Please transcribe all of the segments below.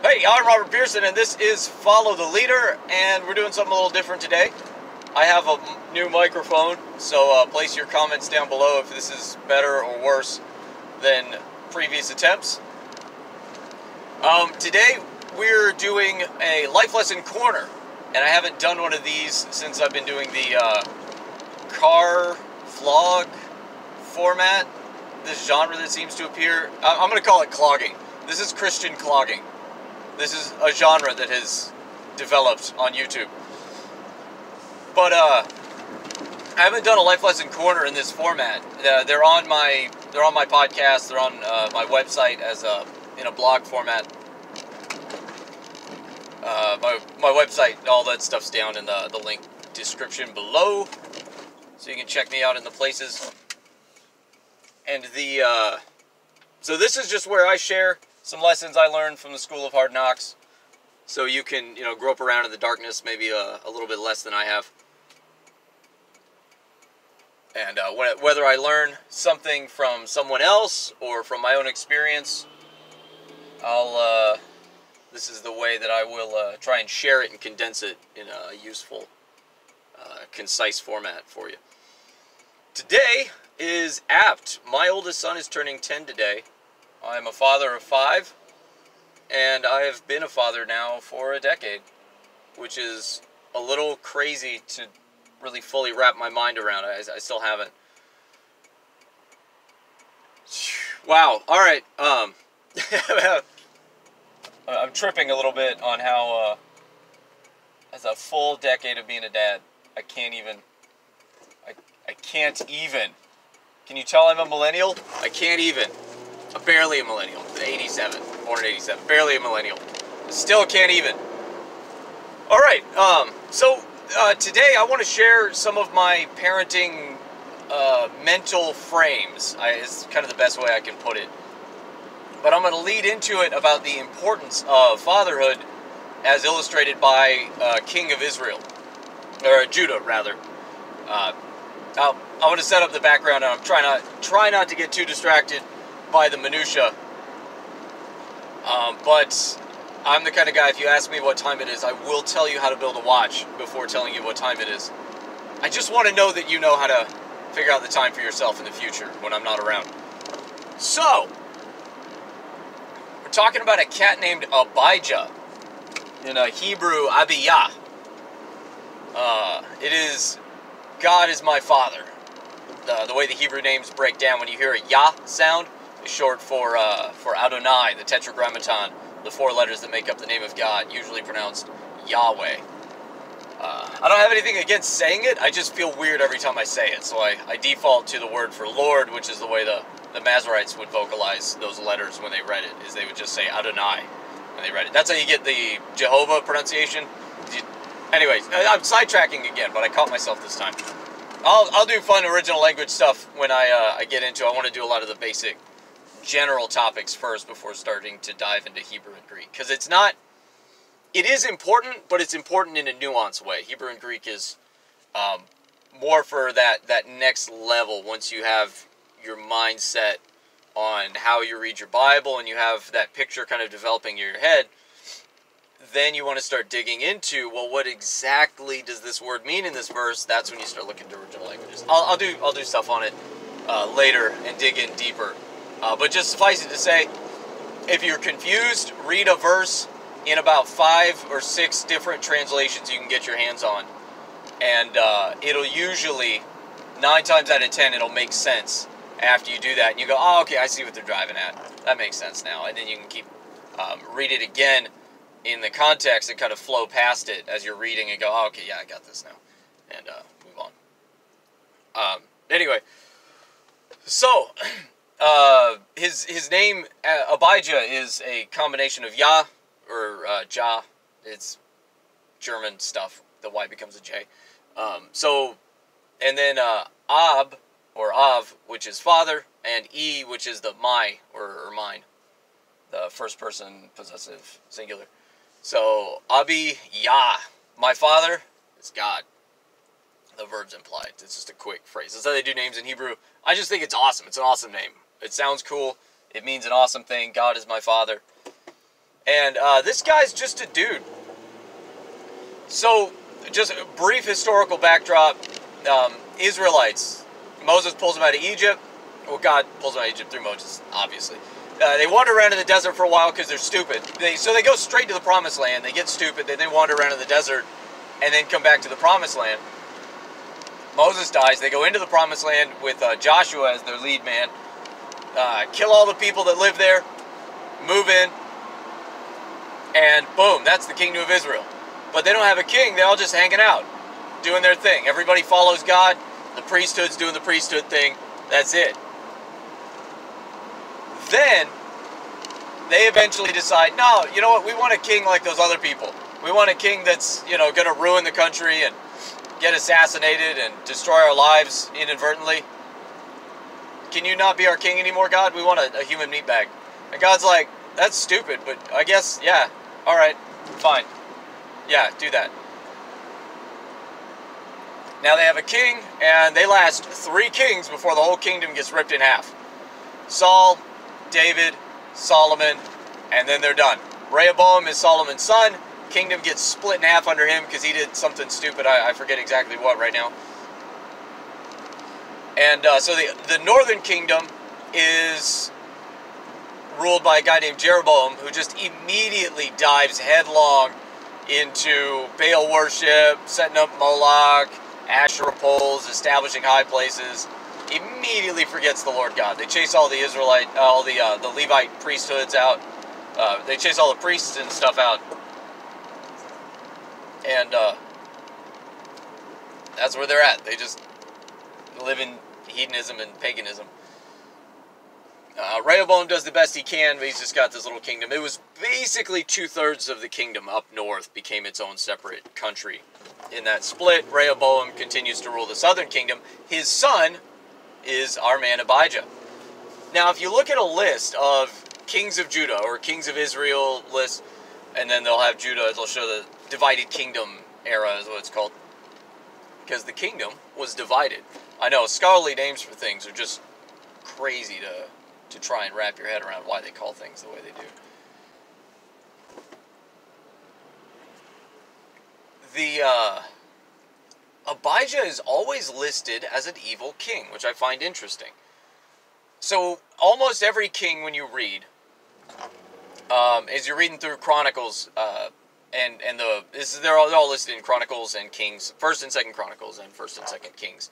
Hey, I'm Robert Pearson, and this is Follow the Leader, and we're doing something a little different today. I have a new microphone, so place your comments down below if this is better or worse than previous attempts. Today, we're doing a Life Lesson Corner, and I haven't done one of these since I've been doing the car vlog format, this genre that seems to appear. I'm going to call it clogging. This is Christian clogging. This is a genre that has developed on YouTube. But I haven't done a Life Lesson Corner in this format. They're on my podcast. They're on my website as in a blog format. My website, all that stuff's down in the link description below, so you can check me out in the places. And so this is just where I share some lessons I learned from the School of Hard Knocks, so you can, grope around in the darkness, maybe a little bit less than I have. And whether I learn something from someone else or from my own experience, this is the way that I will try and share it and condense it in a useful, concise format for you. Today is apt. My oldest son is turning 10 today. I'm a father of 5, and I have been a father now for a decade, which is a little crazy to really fully wrap my mind around. I still haven't. Wow. All right. I'm tripping a little bit on how, as a full decade of being a dad, I can't even. Can you tell I'm a millennial? I can't even. I'm barely a millennial. 87. Born in 87. Barely a millennial. Still can't even. Alright, so today I want to share some of my parenting mental frames. It's kind of the best way I can put it. But I'm going to lead into it about the importance of fatherhood as illustrated by King of Israel. Or Judah, rather. I want to set up the background, and I'm try not to get too distracted by the minutia. But I'm the kind of guy, if you ask me what time it is, I will tell you how to build a watch before telling you what time it is. I just want to know that you know how to figure out the time for yourself in the future when I'm not around. So, we're talking about a cat named Abijah. In Hebrew, Abiyah. It is, God is my father. The way the Hebrew names break down, when you hear a Yah sound, is short for Adonai, the Tetragrammaton, the 4 letters that make up the name of God, usually pronounced Yahweh. I don't have anything against saying it, I just feel weird every time I say it, so I default to the word for Lord, which is the way the Masoretes would vocalize those letters when they read it, is they would just say Adonai when they read it. That's how you get the Jehovah pronunciation. Anyways, I'm sidetracking again, but I caught myself this time. I'll do fun original language stuff when I get into it. I want to do a lot of the basic general topics first before starting to dive into Hebrew and Greek. Because it is important, but it's important in a nuanced way. Hebrew and Greek is more for that next level once you have your mindset on how you read your Bible and you have that picture kind of developing in your head. Then you want to start digging into, well, what exactly does this word mean in this verse? That's when you start looking to original languages. I'll do stuff on it later and dig in deeper. But just suffice it to say, if you're confused, read a verse in about 5 or 6 different translations you can get your hands on. And it'll usually, 9 times out of 10, it'll make sense after you do that. And you go, oh, okay, I see what they're driving at. That makes sense now. And then you can keep, read it again in the context and kind of flow past it as you're reading and go, oh, okay, yeah, I got this now, and move on. Anyway, so his name Abijah is a combination of Yah or Jah. It's German stuff. The Y becomes a J. And then Ab or Av, which is father, and E, which is the my or mine, the first person possessive singular. So, Abiyah, my father, is God. The verb's implied. It's just a quick phrase. That's how they do names in Hebrew. I just think it's awesome. It's an awesome name. It sounds cool. It means an awesome thing. God is my father. And this guy's just a dude. So, just a brief historical backdrop. Israelites. Moses pulls them out of Egypt. Well, God pulls them out of Egypt through Moses, obviously. They wander around in the desert for a while because they're stupid. So they go straight to the promised land. They get stupid. They then wander around in the desert and then come back to the promised land. Moses dies. They go into the promised land with Joshua as their lead man. Kill all the people that live there. Move in. And boom, that's the kingdom of Israel. But they don't have a king. They're all just hanging out, doing their thing. Everybody follows God. The priesthood's doing the priesthood thing. That's it. Then, they eventually decide, no, you know what? We want a king like those other people. We want a king that's, you know, going to ruin the country and get assassinated and destroy our lives inadvertently. Can you not be our king anymore, God? We want a human meat bag. And God's like, that's stupid, but I guess, yeah, all right, fine. Yeah, do that. Now they have a king, and they last 3 kings before the whole kingdom gets ripped in half. Saul, David, Solomon, and then they're done. Rehoboam is Solomon's son. Kingdom gets split in half under him because he did something stupid. I forget exactly what right now. And so the northern kingdom is ruled by a guy named Jeroboam, who just immediately dives headlong into Baal worship, setting up Moloch, Asherah poles, establishing high places. Immediately forgets the Lord God. They chase all the the Levite priesthoods out. They chase all the priests and stuff out. And that's where they're at. They just live in hedonism and paganism. Rehoboam does the best he can, but he's just got this little kingdom. It was basically 2/3 of the kingdom up north became its own separate country. In that split, Rehoboam continues to rule the southern kingdom. His son is our man Abijah. Now, if you look at a list of kings of Judah or kings of Israel list, and then they'll have Judah, they'll show the divided kingdom era is what it's called. Because the kingdom was divided. I know, scholarly names for things are just crazy to try and wrap your head around why they call things the way they do. Abijah is always listed as an evil king, which I find interesting. So, almost every king when you read, as you're reading through Chronicles, they're all listed in Chronicles and Kings, 1st and 2nd Chronicles and 1st and 2nd Kings.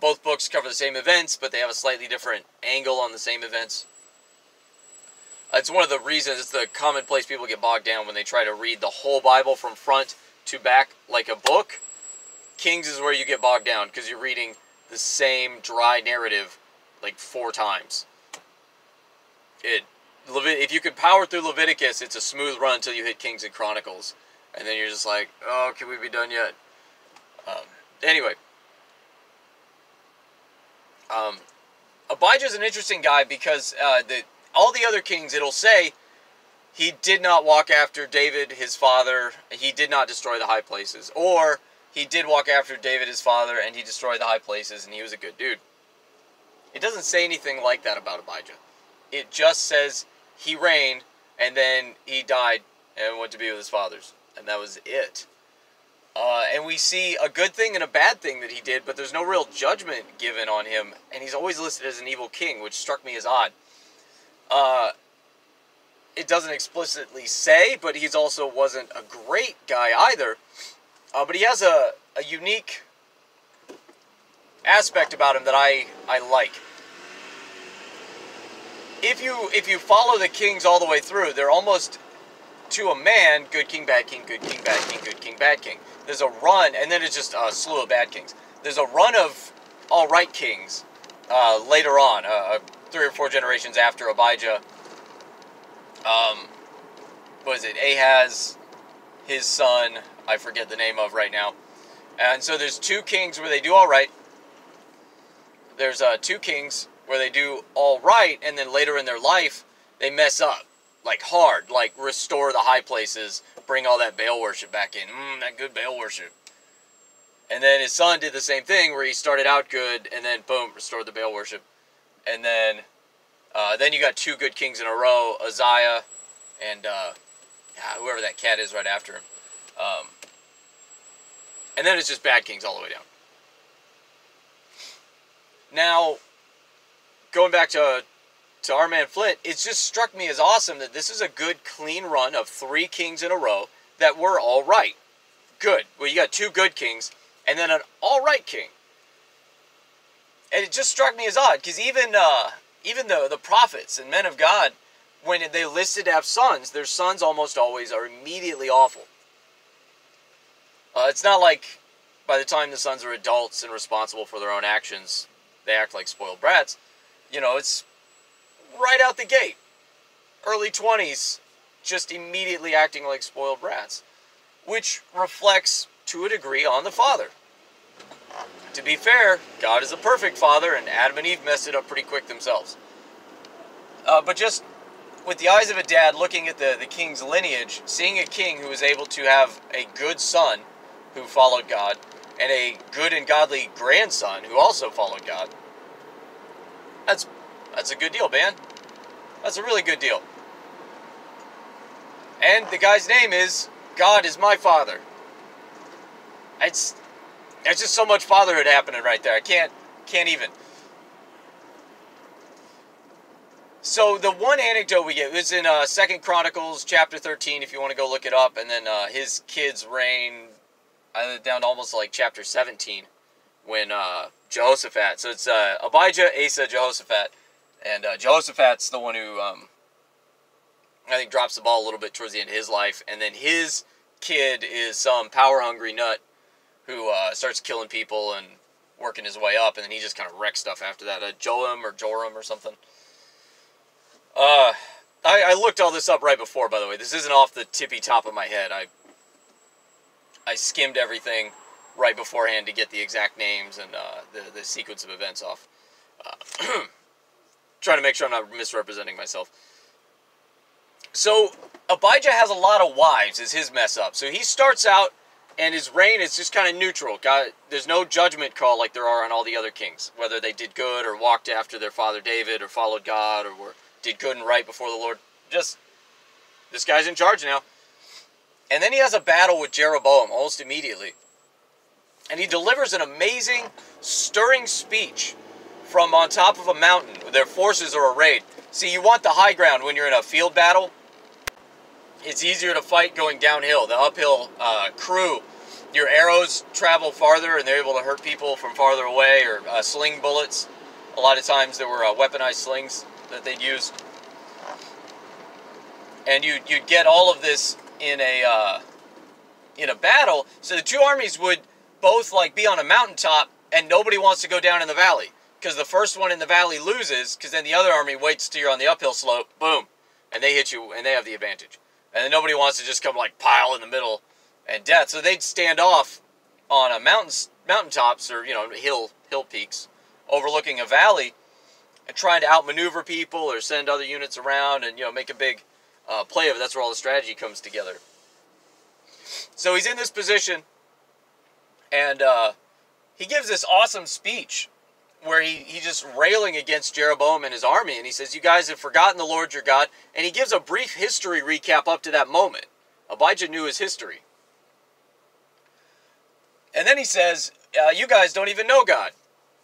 Both books cover the same events, but they have a slightly different angle on the same events. It's one of the reasons, it's the common place people get bogged down when they try to read the whole Bible from front to back like a book. Kings is where you get bogged down, because you're reading the same dry narrative like 4 times. If you could power through Leviticus, it's a smooth run until you hit Kings and Chronicles. And then you're just like, oh, can we be done yet? Anyway. Abijah's an interesting guy because all the other kings, it'll say, he did not walk after David, his father, he did not destroy the high places. Or, he did walk after David, his father, and he destroyed the high places, and he was a good dude. It doesn't say anything like that about Abijah. It just says he reigned, and then he died, and went to be with his fathers. And that was it. And we see a good thing and a bad thing that he did, but there's no real judgment given on him. And he's always listed as an evil king, which struck me as odd. It doesn't explicitly say, but he's also wasn't a great guy either. But he has a unique aspect about him that I like. If you follow the kings all the way through, they're almost to a man, good king, bad king, good king, bad king, good king, bad king. There's a run, and then it's just a slew of bad kings. There's a run of all-right kings later on, 3 or 4 generations after Abijah. What is it? Ahaz, his son, I forget the name of right now. And so there's 2 kings where they do all right. There's 2 kings where they do all right, and then later in their life, they mess up. Like hard, like restore the high places, bring all that Baal worship back in. That good Baal worship. And then his son did the same thing where he started out good, and then boom, restored the Baal worship. And then you got 2 good kings in a row, Uzziah and whoever that cat is right after him. And then it's just bad kings all the way down. Now, going back to our man Flint, it just struck me as awesome that this is a good, clean run of 3 kings in a row that were all right. Good. Well, you got 2 good kings, and then an all right king. And it just struck me as odd, because even the prophets and men of God, when they listed to have sons, their sons almost always are immediately awful. It's not like by the time the sons are adults and responsible for their own actions, they act like spoiled brats. You know, it's right out the gate. Early 20s, just immediately acting like spoiled brats. Which reflects, to a degree, on the father. To be fair, God is a perfect father, and Adam and Eve messed it up pretty quick themselves. But just with the eyes of a dad looking at the king's lineage, seeing a king who was able to have a good son who followed God, and a good and godly grandson who also followed God, that's a good deal, man. That's a really good deal. And the guy's name is God is my father. It's just so much fatherhood happening right there. I can't even. So the one anecdote we get is in 2 Chronicles chapter 13, if you want to go look it up, and then his kids reign down to almost like chapter 17 when Jehoshaphat. So it's Abijah, Asa, Jehoshaphat, and Jehoshaphat's the one who I think drops the ball a little bit towards the end of his life, and then his kid is some power-hungry nut who starts killing people and working his way up, and then he just kind of wrecks stuff after that. Joram or something. I looked all this up right before, by the way. This isn't off the tippy top of my head. I skimmed everything right beforehand to get the exact names and the sequence of events off. Trying to make sure I'm not misrepresenting myself. So, Abijah has a lot of wives, is his mess up. So he starts out, and his reign is just kind of neutral. There's no judgment call like there are on all the other kings. Whether they did good, or walked after their father David, or followed God, or did good and right before the Lord. Just, this guy's in charge now. And then he has a battle with Jeroboam almost immediately. And he delivers an amazing, stirring speech from on top of a mountain where their forces are arrayed. See, you want the high ground when you're in a field battle. It's easier to fight going downhill. The uphill crew, your arrows travel farther and they're able to hurt people from farther away, or sling bullets. A lot of times there were weaponized slings that they'd use. And you'd get all of this in a battle. So the two armies would both like be on a mountaintop, and nobody wants to go down in the valley, because the first one in the valley loses, because then the other army waits till you're on the uphill slope, boom, and they hit you, and they have the advantage. And then nobody wants to just come like pile in the middle and death. So they'd stand off on a mountaintops, or hill peaks overlooking a valley, and trying to outmaneuver people or send other units around and make a big play of it. That's where all the strategy comes together. So he's in this position, and he gives this awesome speech where he's just railing against Jeroboam and his army, and he says, "You guys have forgotten the Lord your God," and he gives a brief history recap up to that moment. Abijah knew his history. And then he says, "You guys don't even know God.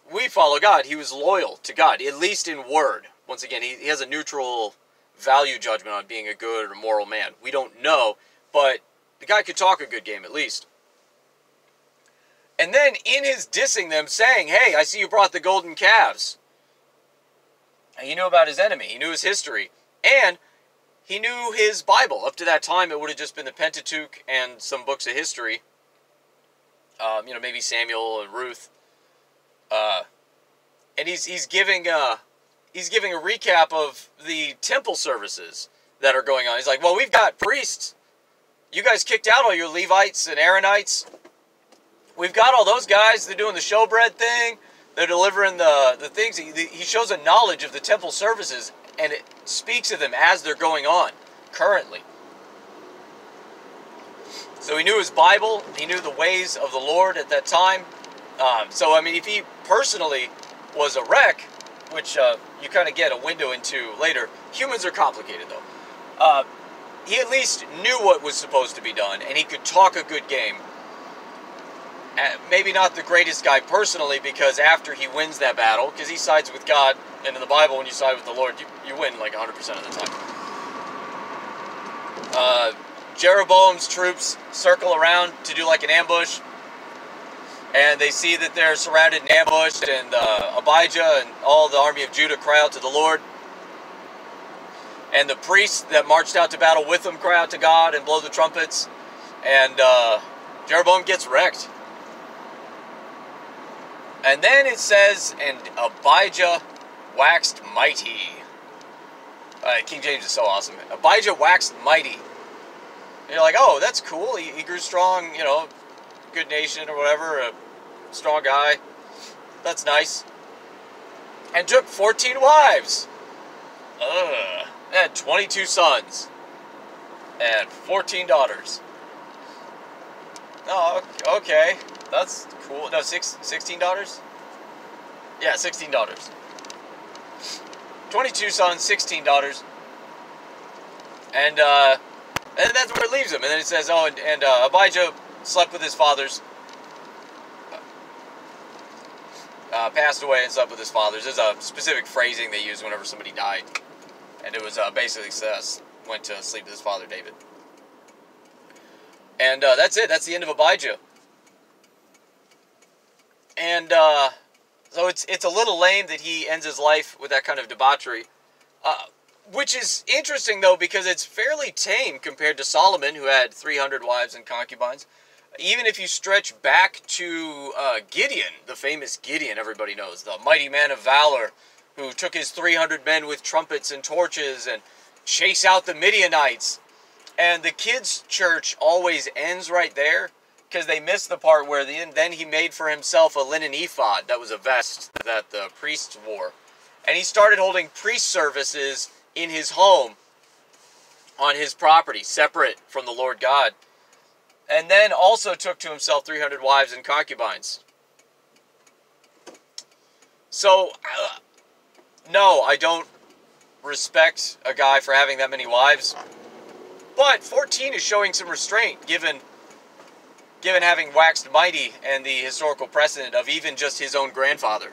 We follow God." He was loyal to God, at least in word. Once again, he has a neutral value judgment on being a good or moral man. We don't know, but the guy could talk a good game at least. And then in his dissing them, saying, "Hey, I see you brought the golden calves." And he knew about his enemy. He knew his history. And he knew his Bible. Up to that time, it would have just been the Pentateuch and some books of history. Maybe Samuel and Ruth. And he's giving a recap of the temple services that are going on. He's like, "Well, we've got priests. You guys kicked out all your Levites and Aaronites. We've got all those guys. They're doing the showbread thing. They're delivering the things." He shows a knowledge of the temple services, and it speaks of them as they're going on currently. So he knew his Bible. He knew the ways of the Lord at that time. If he personally was a wreck, which you kind of get a window into later. Humans are complicated, though. he at least knew what was supposed to be done, and he could talk a good game. Maybe not the greatest guy personally, because after he wins that battle, because he sides with God, and in the Bible, when you side with the Lord, you win like 100% of the time. Jeroboam's troops circle around to do like an ambush, and they see that they're surrounded and ambushed, and Abijah and all the army of Judah cry out to the Lord. And the priests that marched out to battle with them cry out to God and blow the trumpets. And Jeroboam gets wrecked. And then it says, and Abijah waxed mighty. King James is so awesome. Abijah waxed mighty. And you're like, oh, that's cool. He grew strong, you know, good nation or whatever, a strong guy. That's nice. And took 14 wives. Had 22 sons. And 14 daughters. Oh, okay. That's cool. No, 16 daughters? Yeah, 16 daughters. 22 sons, 16 daughters. And that's where it leaves him. And then it says, oh, and Abijah slept with his fathers. Passed away and slept with his fathers. There's a specific phrasing they use whenever somebody died. And it was basically says, went to sleep with his father David. And that's it. That's the end of Abijah. And so it's a little lame that he ends his life with that kind of debauchery. Which is interesting, though, because it's fairly tame compared to Solomon, who had 300 wives and concubines. Even if you stretch back to Gideon, the famous Gideon everybody knows, the mighty man of valor, who took his 300 men with trumpets and torches and chase out the Midianites. And the kids' church always ends right there, because they miss the part where then he made for himself a linen ephod. That was a vest that the priests wore. And he started holding priest services in his home, on his property, separate from the Lord God. And then also took to himself 300 wives and concubines. So, no, I don't respect a guy for having that many wives. But 14 is showing some restraint, given having waxed mighty and the historical precedent of even just his own grandfather.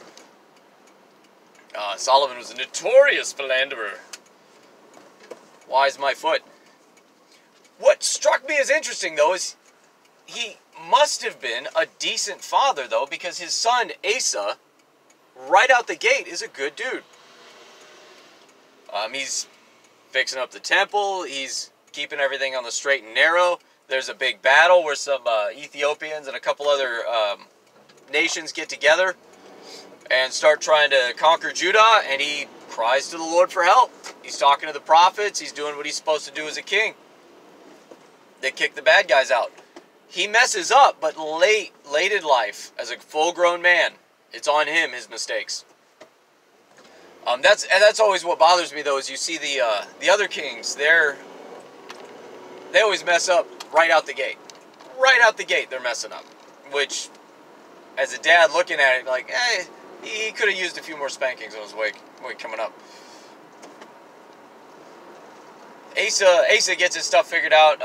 Solomon was a notorious philanderer. Why's my foot? What struck me as interesting, though, is he must have been a decent father, though, because his son, Asa, right out the gate, is a good dude. He's fixing up the temple. He's keeping everything on the straight and narrow. There's a big battle where some Ethiopians and a couple other nations get together and start trying to conquer Judah, and he cries to the Lord for help. He's talking to the prophets. He's doing what he's supposed to do as a king. They kick the bad guys out. He messes up, but late in life, as a full-grown man, it's on him, his mistakes. That's always what bothers me, though, is you see the other kings. They always mess up right out the gate. Right out the gate, they're messing up. Which, as a dad looking at it, like, he could have used a few more spankings on his way coming up. Asa gets his stuff figured out.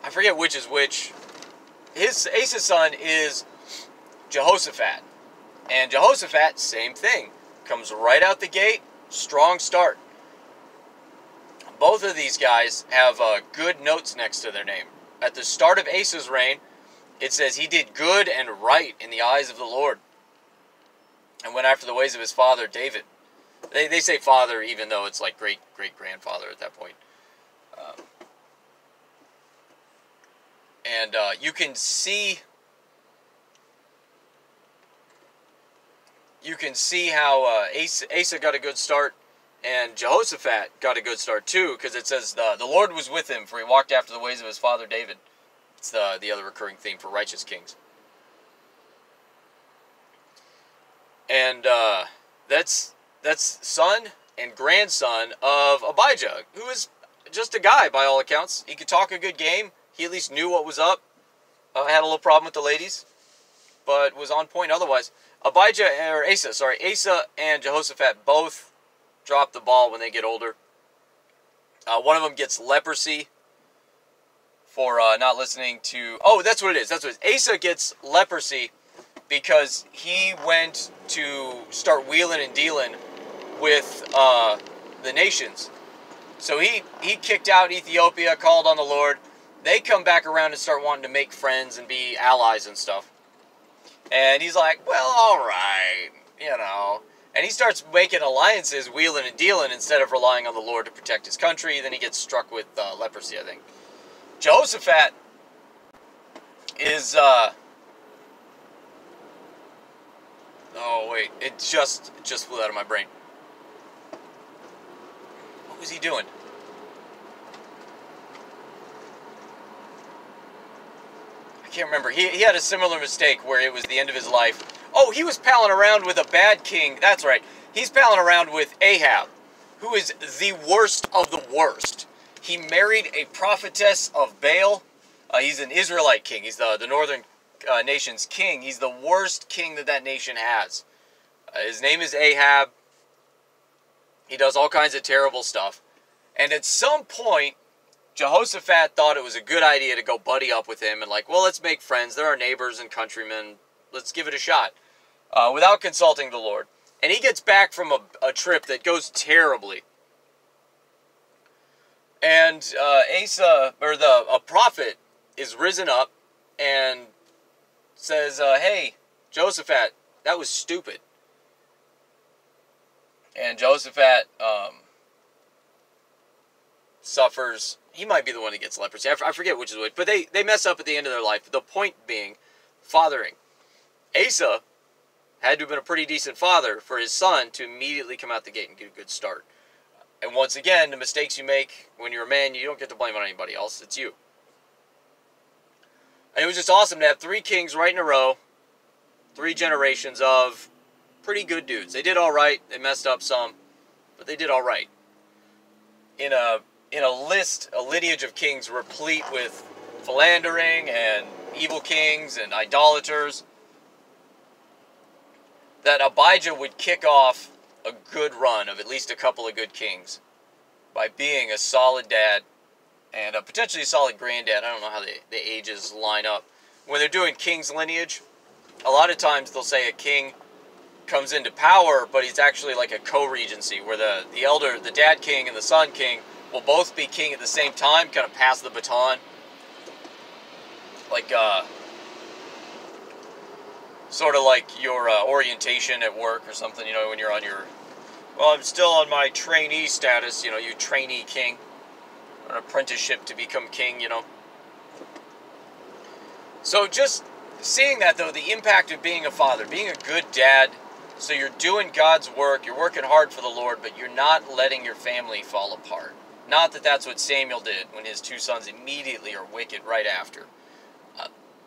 I forget which is which. Asa's son is Jehoshaphat. And Jehoshaphat, same thing. Comes right out the gate, strong start. Both of these guys have good notes next to their name. At the start of Asa's reign, it says he did good and right in the eyes of the Lord, and went after the ways of his father David. They say father, even though it's like great-great-grandfather at that point. And you can see how Asa got a good start, and Jehoshaphat got a good start too, because it says the Lord was with him, for he walked after the ways of his father David. It's the other recurring theme for righteous kings. And that's son and grandson of Abijah, who is just a guy by all accounts. He could talk a good game. He at least knew what was up. Had a little problem with the ladies, but was on point otherwise. Asa and Jehoshaphat both drop the ball when they get older. One of them gets leprosy for not listening to... Oh, that's what it is. That's what it is. Asa gets leprosy because he went to start wheeling and dealing with the nations. So he kicked out Ethiopia, called on the Lord. They come back around and start wanting to make friends and be allies and stuff. And he's like, well, all right, you know. And he starts making alliances, wheeling and dealing, instead of relying on the Lord to protect his country. Then he gets struck with leprosy, I think. Jehoshaphat is... Oh, wait. It just flew out of my brain. What was he doing? I can't remember. He had a similar mistake where it was the end of his life. Oh, he was palling around with a bad king. That's right. He's palling around with Ahab, who is the worst of the worst. He married a prophetess of Baal. He's an Israelite king. He's the northern nation's king. He's the worst king that nation has. His name is Ahab. He does all kinds of terrible stuff. And at some point, Jehoshaphat thought it was a good idea to go buddy up with him and like, well, let's make friends. They're our neighbors and countrymen. Let's give it a shot. Without consulting the Lord. And he gets back from a trip that goes terribly. And a prophet is risen up and says, hey, Jehoshaphat, that was stupid. And Jehoshaphat suffers. He might be the one that gets leprosy. I forget which is which. But they mess up at the end of their life. The point being, fathering. Asa had to have been a pretty decent father for his son to immediately come out the gate and get a good start. And once again, the mistakes you make when you're a man, you don't get to blame on anybody else. It's you. And it was just awesome to have 3 kings right in a row. 3 generations of pretty good dudes. They did all right. They messed up some, but they did all right. In a lineage of kings replete with philandering and evil kings and idolaters, that Abijah would kick off a good run of at least a couple of good kings by being a solid dad and potentially a solid granddad. I don't know how the ages line up. When they're doing king's lineage, a lot of times they'll say a king comes into power, but he's actually like a co-regency, where the dad king and the son king will both be king at the same time, kind of pass the baton. Like, sort of like your orientation at work or something, you know, when you're on your, well, I'm still on my trainee status, you know, you trainee king, or an apprenticeship to become king, you know. So just seeing that, though, the impact of being a father, being a good dad, so you're doing God's work, you're working hard for the Lord, but you're not letting your family fall apart. Not that that's what Samuel did when his 2 sons immediately are wicked right after.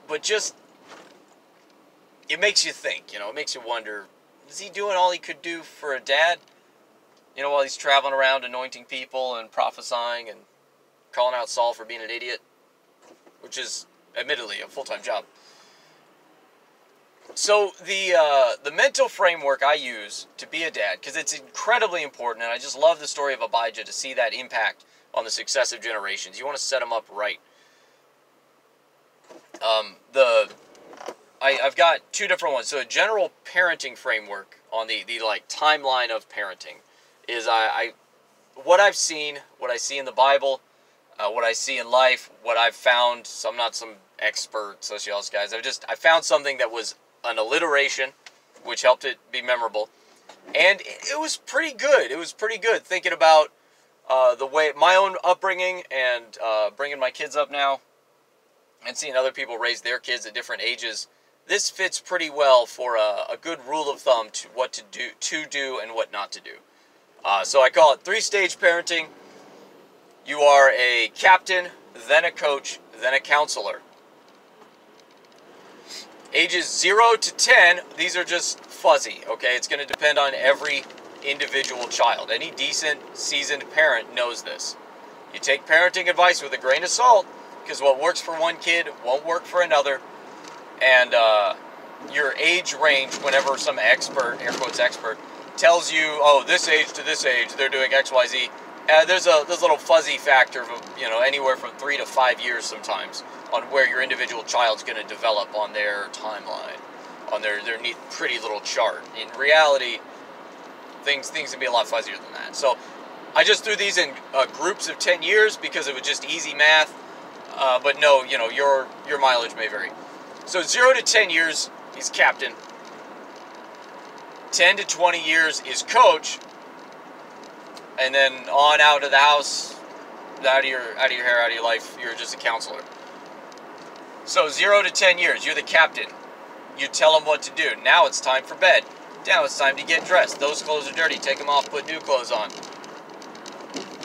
But just, it makes you think, you know, it makes you wonder, is he doing all he could do for a dad? You know, while he's traveling around anointing people and prophesying and calling out Saul for being an idiot, which is admittedly a full-time job. So the mental framework I use to be a dad, because it's incredibly important, and I just love the story of Abijah to see that impact on the successive generations. You want to set them up right. I've got 2 different ones. So a general parenting framework on the like timeline of parenting is what I've seen, what I see in the Bible, what I see in life, what I've found. So I'm not some expert sociologist, guys. I found something that was an alliteration, which helped it be memorable, and it was pretty good. It was pretty good thinking about the way my own upbringing and bringing my kids up now, and seeing other people raise their kids at different ages. This fits pretty well for a good rule of thumb to what to do and what not to do. So I call it 3-stage parenting. You are a captain, then a coach, then a counselor. Ages 0 to 10, these are just fuzzy, okay? It's going to depend on every individual child. Any decent, seasoned parent knows this. You take parenting advice with a grain of salt, because what works for one kid won't work for another. And your age range, whenever some expert, air quotes expert, tells you, oh, this age to this age, they're doing X, Y, Z, there's a little fuzzy factor of, you know, anywhere from 3 to 5 years sometimes on where your individual child's going to develop on their timeline, on their neat, pretty little chart. In reality, things can be a lot fuzzier than that. So I just threw these in groups of 10 years because it was just easy math. But no, you know, your mileage may vary. So 0 to 10 years is captain. 10 to 20 years is coach. And then on out of the house, out of your hair, out of your life, you're just a counselor. So 0 to 10 years, you're the captain. You tell them what to do. Now it's time for bed. Now it's time to get dressed. Those clothes are dirty. Take them off, put new clothes on.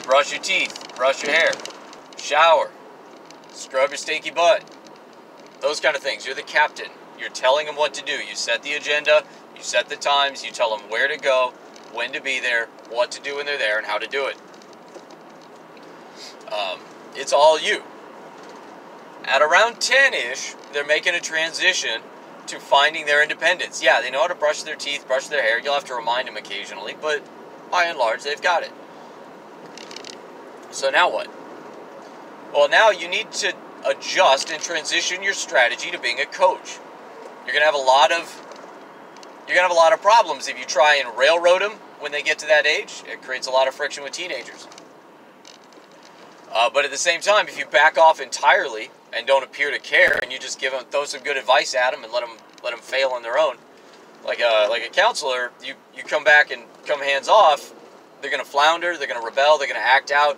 Brush your teeth, brush your hair, shower, scrub your stinky butt. Those kind of things. You're the captain. You're telling them what to do. You set the agenda, you set the times, you tell them where to go, when to be there, what to do when they're there, and how to do it. It's all you. At around 10-ish, they're making a transition to finding their independence. Yeah, they know how to brush their teeth, brush their hair. You'll have to remind them occasionally, but by and large, they've got it. So now what? Well, now you need to adjust and transition your strategy to being a coach. You're gonna have a lot of problems if you try and railroad them when they get to that age. It creates a lot of friction with teenagers. But at the same time, if you back off entirely and don't appear to care, and you just throw some good advice at them and let them fail on their own, like a counselor, you come back and come hands off, they're gonna flounder, they're gonna rebel, they're gonna act out.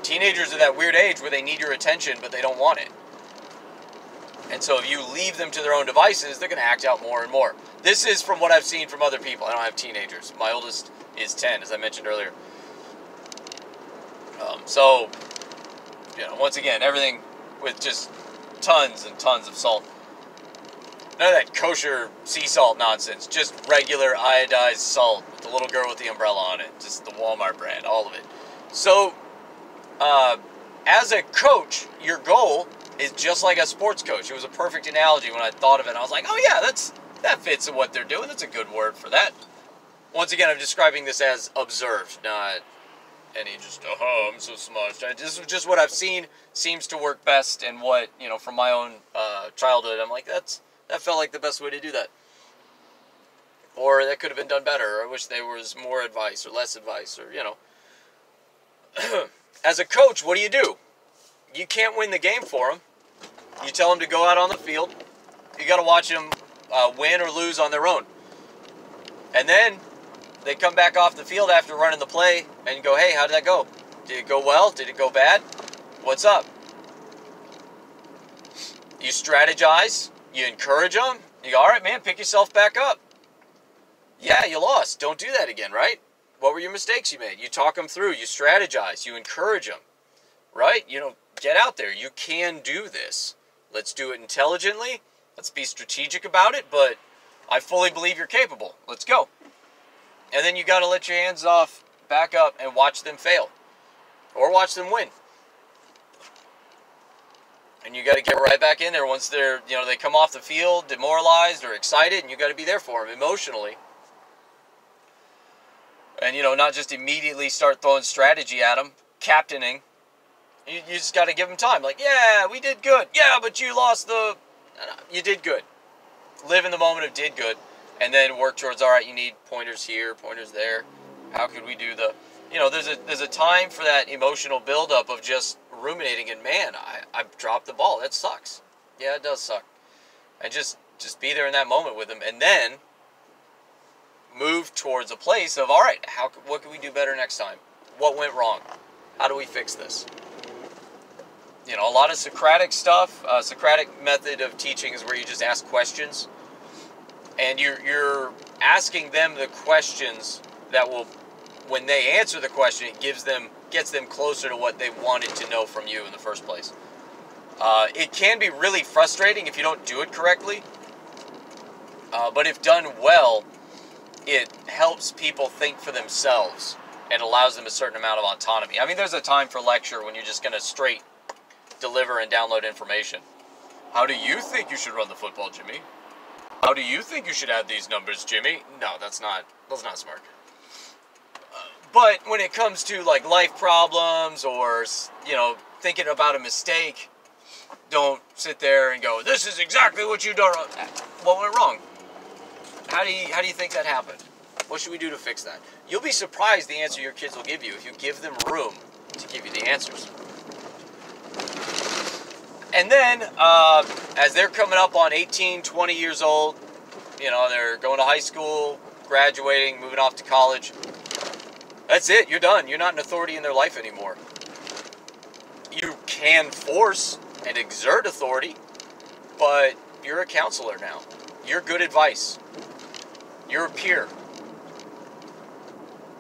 Teenagers are that weird age where they need your attention, but they don't want it. And so if you leave them to their own devices, they're going to act out more and more. This is from what I've seen from other people. I don't have teenagers. My oldest is 10, as I mentioned earlier. So, you know, once again, everything with just tons and tons of salt. None of that kosher sea salt nonsense. Just regular iodized salt. The little girl with the umbrella on it. Just the Walmart brand. All of it. So, as a coach, your goal is just like a sports coach. It was a perfect analogy when I thought of it. I was like, oh yeah, that fits in what they're doing. That's a good word for that. Once again, I'm describing this as observed, not any just, oh, I'm so smudged. This is just what I've seen seems to work best, and what, you know, from my own childhood, I'm like, that felt like the best way to do that. Or that could have been done better, or I wish there was more advice or less advice, or, you know. As a coach, what do? You can't win the game for them. You tell them to go out on the field. You got to watch them win or lose on their own. And then they come back off the field after running the play and go, hey, how did that go? Did it go well? Did it go bad? What's up? You strategize. You encourage them. You go, all right, man, pick yourself back up. Yeah, you lost. Don't do that again, right? What were your mistakes you made? You talk them through. You strategize. You encourage them. Right? You know, get out there. You can do this. Let's do it intelligently. Let's be strategic about it, but I fully believe you're capable. Let's go. And then you got to let your hands off, back up, and watch them fail. Or watch them win. And you got to get right back in there once they're, you know, they come off the field demoralized or excited, and you got to be there for them emotionally. And, you know, not just immediately start throwing strategy at them, captaining. You just got to give them time. Like, yeah, we did good. Yeah, but you lost the... You did good. Live in the moment of did good. And then work towards, all right, you need pointers here, pointers there. How could we do the... You know, there's a time for that emotional buildup of just ruminating. And, man, I dropped the ball. That sucks. Yeah, it does suck. And just be there in that moment with them. And then move towards a place of, all right, what can we do better next time? What went wrong? How do we fix this? You know, a lot of Socratic stuff. Socratic method of teaching is where you just ask questions, and you're asking them the questions that will, when they answer the question, it gets them closer to what they wanted to know from you in the first place. It can be really frustrating if you don't do it correctly, but if done well, it helps people think for themselves and allows them a certain amount of autonomy. I mean, there's a time for lecture when you're just going to straight deliver and download information. How do you think you should run the football, Jimmy? How do you think you should add these numbers, Jimmy? No, that's not smart. But when it comes to like life problems or, you know, thinking about a mistake, don't sit there and go, this is exactly what you done. What went wrong? How do you think that happened? What should we do to fix that? You'll be surprised the answer your kids will give you if you give them room to give you the answers. And then, as they're coming up on 18, 20 years old, you know, they're going to high school, graduating, moving off to college. That's it. You're done. You're not an authority in their life anymore. You can force and exert authority, but you're a counselor now. You're good advice. You're a peer.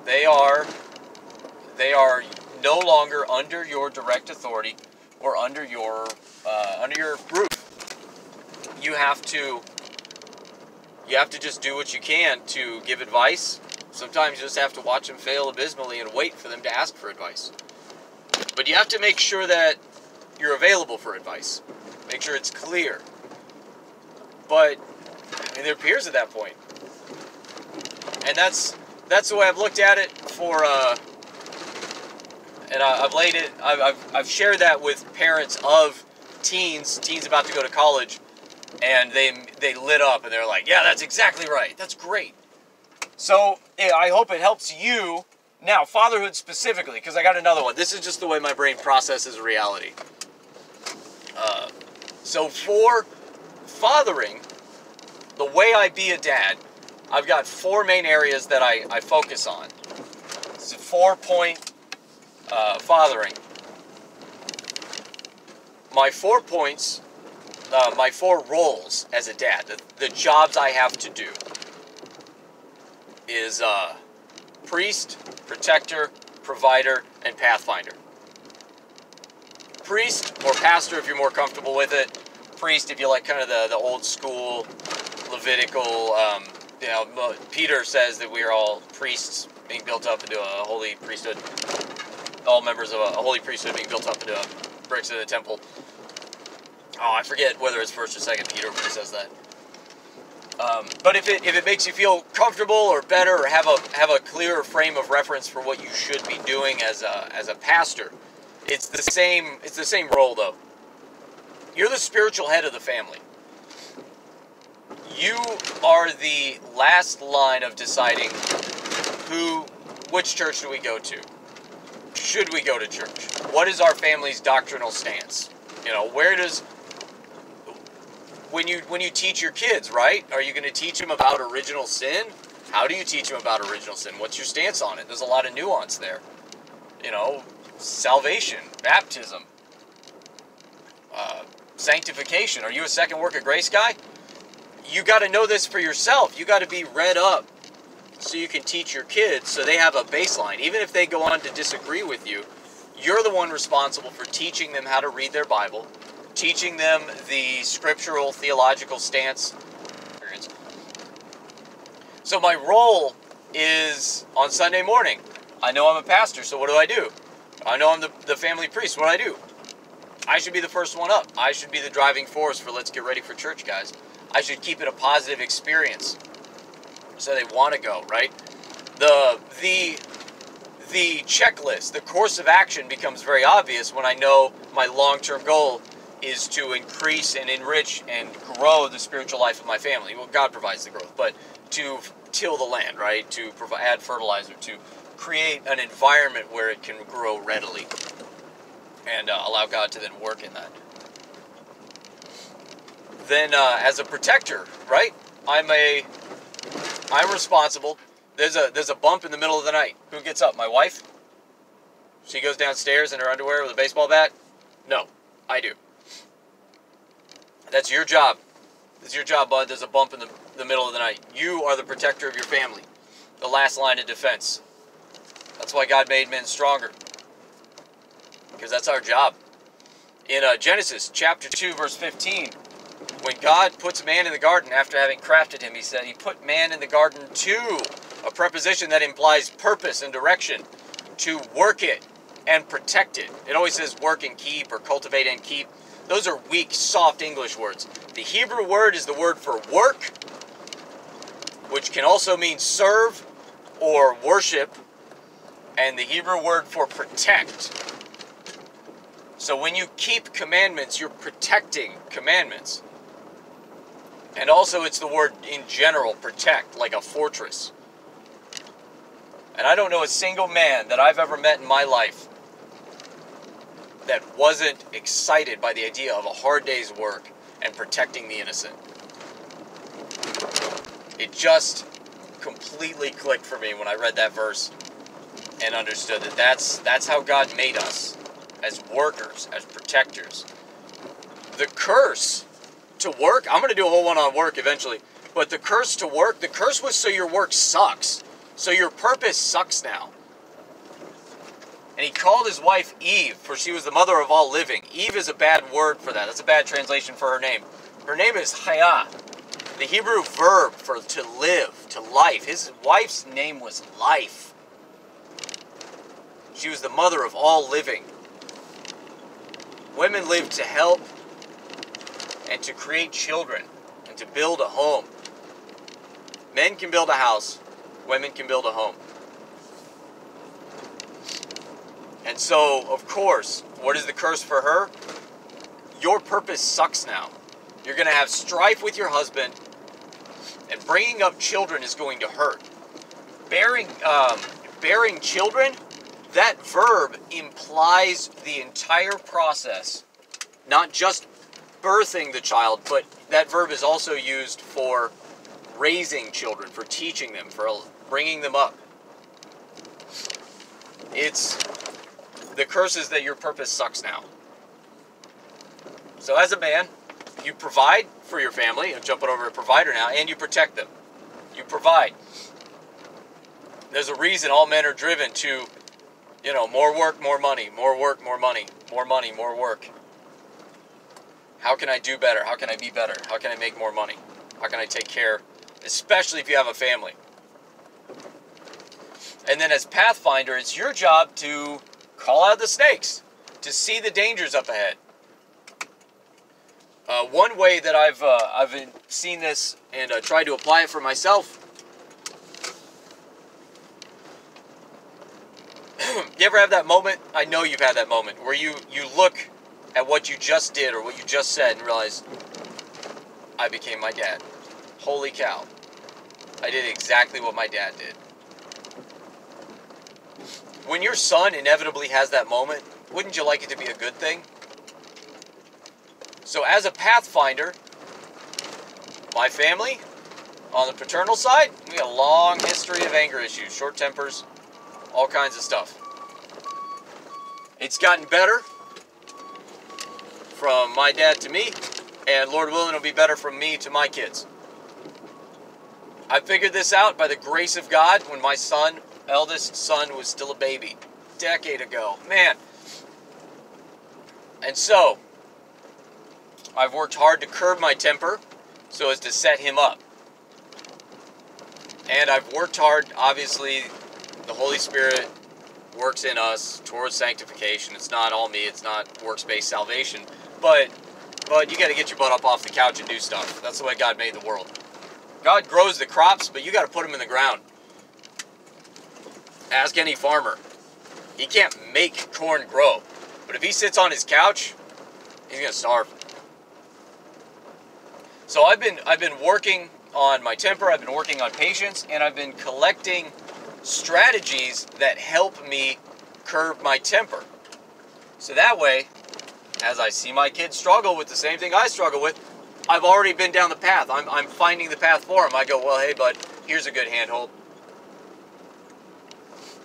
They are no longer under your direct authority or under your roof. You have to just do what you can to give advice. Sometimes you just have to watch them fail abysmally and wait for them to ask for advice. But you have to make sure that you're available for advice. Make sure it's clear. But I mean, they're peers at that point. And that's the way I've looked at it for, and I've shared that with parents of teens about to go to college, and they lit up and they're like, yeah, that's exactly right. That's great. So yeah, I hope it helps you. Now, fatherhood specifically, because I got another one. This is just the way my brain processes reality. So for fathering, the way I be a dad, I've got 4 main areas that I focus on. It's a 4-point fathering. My 4 points, my 4 roles as a dad, the jobs I have to do, is priest, protector, provider, and pathfinder. Priest, or pastor if you're more comfortable with it. Priest if you like kind of the old school Levitical, you know, Peter says that we are all priests being built up into a holy priesthood. All members of a holy priesthood being built up into bricks of the temple. Oh, I forget whether it's 1st or 2nd Peter who says that. But if it makes you feel comfortable or better, or have a clearer frame of reference for what you should be doing as a pastor, it's the same role though. You're the spiritual head of the family. You are the last line of deciding which church do we go to? Should we go to church? What is our family's doctrinal stance? You know, when you teach your kids, right? Are you going to teach them about original sin? How do you teach them about original sin? What's your stance on it? There's a lot of nuance there. You know, salvation, baptism, sanctification. Are you a second work of grace guy? You got to know this for yourself. You got to be read up so you can teach your kids so they have a baseline. Even if they go on to disagree with you, you're the one responsible for teaching them how to read their Bible, teaching them the scriptural theological stance. So my role is on Sunday morning. I know I'm a pastor, so what do? I know I'm the family priest. What do? I should be the first one up. I should be the driving force for let's get ready for church, guys. I should keep it a positive experience so they want to go, right? The checklist, the course of action becomes very obvious when I know my long-term goal is to increase and enrich and grow the spiritual life of my family. Well, God provides the growth, but to till the land, right? To add fertilizer, to create an environment where it can grow readily and allow God to then work in that. Then as a protector, right? I'm responsible. There's a bump in the middle of the night. Who gets up? My wife? She goes downstairs in her underwear with a baseball bat? No, I do. That's your job. It's your job, bud. There's a bump in the middle of the night. You are the protector of your family. The last line of defense. That's why God made men stronger. Because that's our job. In Genesis chapter 2, verse 15, when God puts man in the garden after having crafted him, he said he put man in the garden to, a preposition that implies purpose and direction, to work it and protect it. It always says work and keep or cultivate and keep. Those are weak, soft English words. The Hebrew word is the word for work, which can also mean serve or worship And the Hebrew word for protect. So when you keep commandments, you're protecting commandments. And also it's the word in general, protect, like a fortress. And I don't know a single man that I've ever met in my life that wasn't excited by the idea of a hard day's work and protecting the innocent. It just completely clicked for me when I read that verse and understood that that's how God made us, as workers, as protectors. The curse to work, I'm going to do a whole one on work eventually, but the curse to work, the curse was so your work sucks. So your purpose sucks now. And he called his wife Eve, for she was the mother of all living. Eve is a bad word for that. That's a bad translation for her name. Her name is Chaya, the Hebrew verb for to live, to life. His wife's name was life. She was the mother of all living. Women live to help and to create children and to build a home. Men can build a house. Women can build a home. And so, of course, what is the curse for her? Your purpose sucks now. You're going to have strife with your husband, and bringing up children is going to hurt. Bearing children, that verb implies the entire process, not just birthing the child, but that verb is also used for raising children, for teaching them, for bringing them up. It's the curse is that your purpose sucks now. So as a man, you provide for your family. I'm jumping over to provider now, and you protect them. You provide. There's a reason all men are driven to, more work, more money, more work, more money, more money, more work. How can I do better? How can I be better? How can I make more money? How can I take care, especially if you have a family? And then as Pathfinder, it's your job to call out the snakes, to see the dangers up ahead. One way that I've seen this and tried to apply it for myself. You ever have that moment? I know you've had that moment where you look at what you just did or what you just said and realize, I became my dad. Holy cow. I did exactly what my dad did. When your son inevitably has that moment, wouldn't you like it to be a good thing? So as a Pathfinder, my family, on the paternal side, we got a long history of anger issues, short tempers, all kinds of stuff. It's gotten better from my dad to me, and Lord willing, it'll be better from me to my kids. I figured this out by the grace of God when my eldest son was still a baby, a decade ago. Man. And so, I've worked hard to curb my temper so as to set him up. And I've worked hard, obviously, the Holy Spirit works in us towards sanctification. It's not all me, it's not works-based salvation. But you got to get your butt up off the couch and do stuff. That's the way God made the world. God grows the crops, but you got to put them in the ground. Ask any farmer. He can't make corn grow. But if he sits on his couch, he's going to starve. So I've been working on my temper, I've been working on patience, and I've been collecting strategies that help me curb my temper. So that way, as I see my kids struggle with the same thing I struggle with, I've already been down the path. I'm finding the path for them. I go, well, hey, bud, here's a good handhold.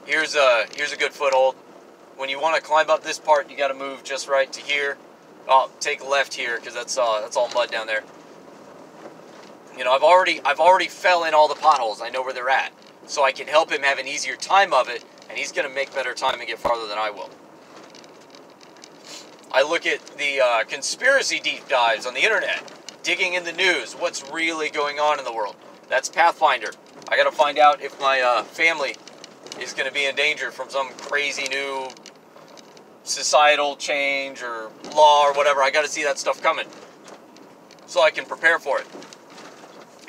Here's a good foothold. When you want to climb up this part, you got to move just right to here. Oh, take left here because that's all mud down there. I've already fell in all the potholes. I know where they're at, so I can help him have an easier time of it, and he's going to make better time and get farther than I will. I look at the conspiracy deep dives on the internet, digging in the news, what's really going on in the world. That's Pathfinder. I got to find out if my family is going to be in danger from some crazy new societal change or law or whatever. I got to see that stuff coming so I can prepare for it.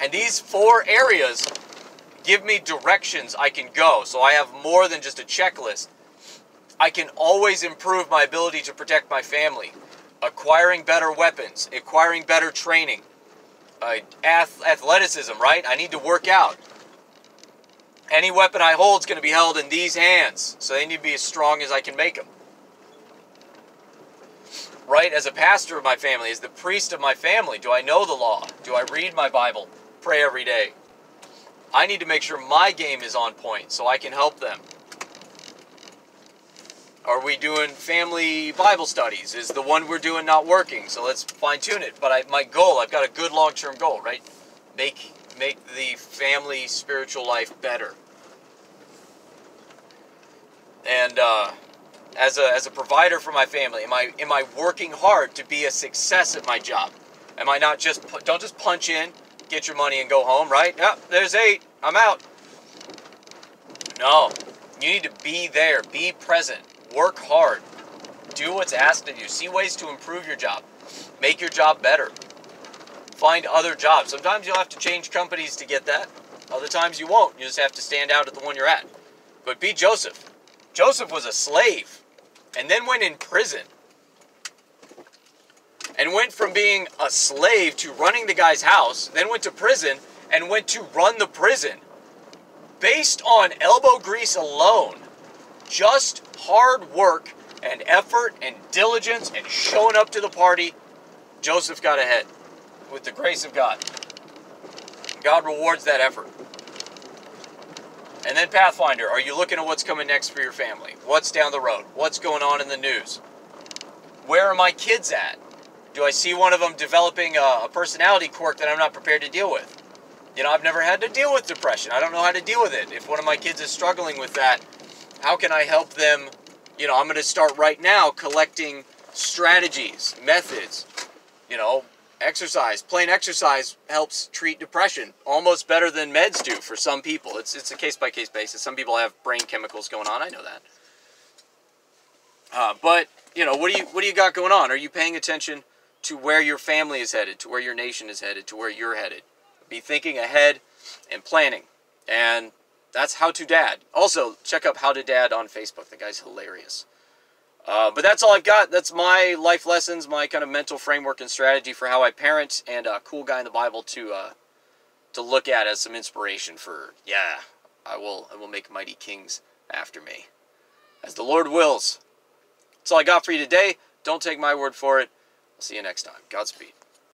And these 4 areas Give me directions I can go, so I have more than just a checklist. I can always improve my ability to protect my family. Acquiring better weapons, acquiring better training. Athleticism, right? I need to work out. Any weapon I hold is going to be held in these hands, so they need to be as strong as I can make them. Right? As a pastor of my family, as the priest of my family, do I know the law? Do I read my Bible? Pray every day? I need to make sure my game is on point so I can help them. Are we doing family Bible studies? Is the one we're doing not working? So let's fine-tune it. But my goal, I've got a good long-term goal, right? Make the family spiritual life better. And as a provider for my family, am I working hard to be a success at my job? Am I not don't just punch in, get your money and go home, right? Yep, there's 8. I'm out. No. You need to be there. Be present. Work hard. Do what's asked of you. See ways to improve your job. Make your job better. Find other jobs. Sometimes you'll have to change companies to get that. Other times you won't. You just have to stand out at the one you're at. But be Joseph. Joseph was a slave and then went in prison. And went from being a slave to running the guy's house, then went to prison and went to run the prison. Based on elbow grease alone. Just hard work and effort and diligence and showing up to the party, Joseph got ahead with the grace of God. God rewards that effort. And then Pathfinder, are you looking at what's coming next for your family? What's down the road? What's going on in the news? Where are my kids at? Do I see one of them developing a personality quirk that I'm not prepared to deal with? You know, I've never had to deal with depression. I don't know how to deal with it. If one of my kids is struggling with that, how can I help them? You know, I'm going to start right now collecting strategies, methods. You know, exercise. Plain exercise helps treat depression almost better than meds do for some people. It's a case-by-case basis. Some people have brain chemicals going on. I know that. But, you know, what do you got going on? Are you paying attention to where your family is headed, to where your nation is headed, to where you're headed? Be thinking ahead and planning. And that's How to Dad. Also, check out How to Dad on Facebook. The guy's hilarious. But that's all I've got. That's my life lessons, my kind of mental framework and strategy for how I parent, and a cool guy in the Bible to look at as some inspiration for, yeah, I will make mighty kings after me. As the Lord wills. That's all I got for you today. Don't take my word for it. I'll see you next time. Godspeed.